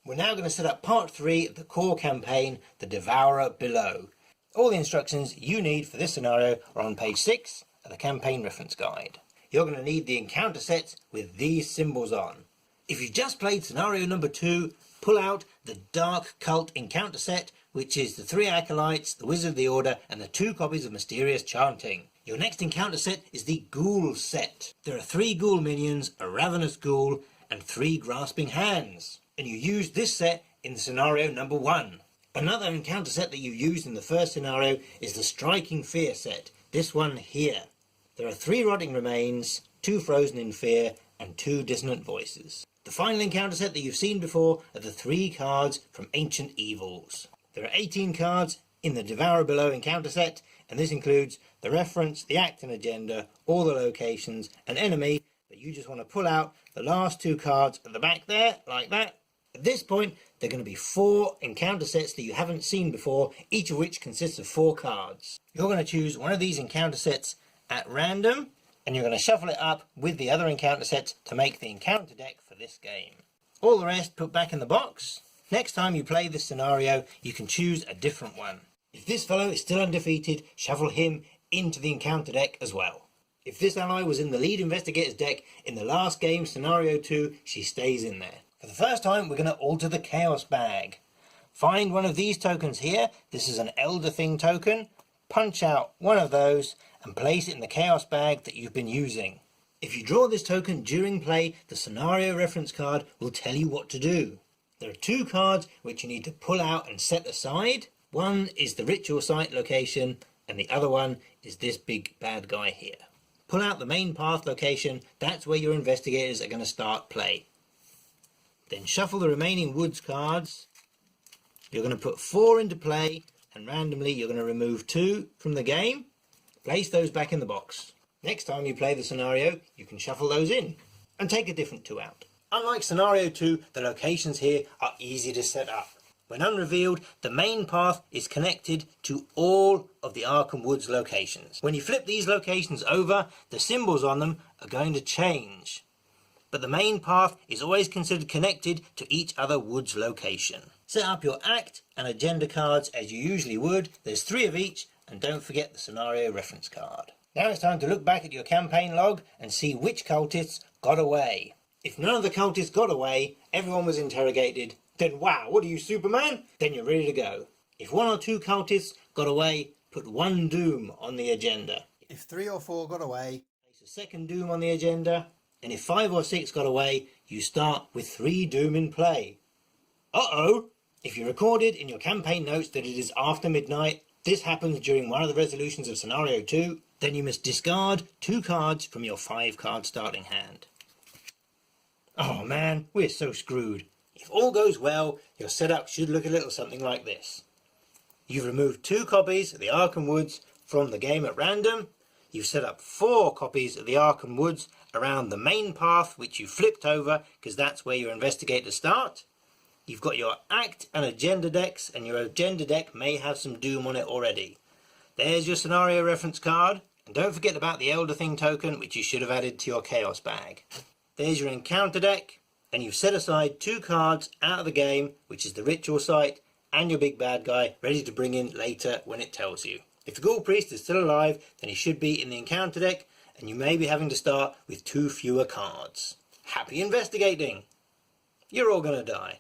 We're now going to set up part 3 of the core campaign, the Devourer Below. All the instructions you need for this scenario are on page 6 of the campaign reference guide. You're going to need the encounter sets with these symbols on. If you've just played scenario number 2, pull out the Dark Cult encounter set, which is the 3 acolytes, the Wizard of the Order, and the 2 copies of Mysterious Chanting. Your next encounter set is the Ghoul set. There are 3 Ghoul minions, a Ravenous Ghoul, and 3 Grasping Hands. And you use this set in scenario number 1. Another encounter set that you used in the first scenario is the Striking Fear set, this one here. There are 3 Rotting Remains, 2 Frozen in Fear, and 2 Dissonant Voices. The final encounter set that you've seen before are the 3 cards from Ancient Evils. There are 18 cards in the Devourer Below encounter set, and this includes the reference, the act and agenda, all the locations, an enemy that you just want to pull out the last 2 cards at the back there, like that. At this point, there are going to be 4 encounter sets that you haven't seen before, each of which consists of 4 cards. You're going to choose one of these encounter sets at random, and you're going to shuffle it up with the other encounter sets to make the encounter deck for this game. All the rest put back in the box. Next time you play this scenario, you can choose a different one. If this fellow is still undefeated, shuffle him into the encounter deck as well. If this ally was in the lead investigator's deck in the last game, scenario 2, she stays in there. For the first time, we're going to alter the Chaos bag. Find one of these tokens here. This is an Elder Thing token. Punch out one of those and place it in the Chaos bag that you've been using. If you draw this token during play, the scenario reference card will tell you what to do. There are 2 cards which you need to pull out and set aside. One is the Ritual Site location, and the other one is this big bad guy here. Pull out the main path location. That's where your investigators are going to start play. Then shuffle the remaining woods cards. You're going to put 4 into play, and randomly you're going to remove 2 from the game. Place those back in the box. Next time you play the scenario, you can shuffle those in and take a different 2 out. Unlike scenario 2, the locations here are easy to set up. When unrevealed, the main path is connected to all of the Arkham Woods locations. When you flip these locations over, the symbols on them are going to change. But the main path is always considered connected to each other woods location. Set up your act and agenda cards as you usually would. There's 3 of each, and don't forget the scenario reference card. Now it's time to look back at your campaign log and see which cultists got away. If none of the cultists got away, everyone was interrogated, then wow, what are you, Superman? Then you're ready to go. If 1 or 2 cultists got away, put 1 doom on the agenda. If 3 or 4 got away, place a 2nd doom on the agenda. And if 5 or 6 got away, you start with 3 doom in play. Uh-oh! If you recorded in your campaign notes that it is after midnight, this happens during one of the resolutions of scenario 2, then you must discard 2 cards from your 5-card starting hand. Oh man, we're so screwed. If all goes well, your setup should look a little something like this. You've removed 2 copies of the Arkham Woods from the game at random. You've set up 4 copies of the Arkham Woods around the main path, which you flipped over because that's where your investigators start. You've got your act and agenda decks, and your agenda deck may have some doom on it already. There's your scenario reference card, and don't forget about the Elder Thing token, which you should have added to your Chaos bag. There's your encounter deck, and you've set aside 2 cards out of the game, which is the Ritual Site and your big bad guy, ready to bring in later when it tells you. If the Ghoul Priest is still alive, then he should be in the encounter deck, and you may be having to start with 2 fewer cards. Happy investigating! You're all gonna die.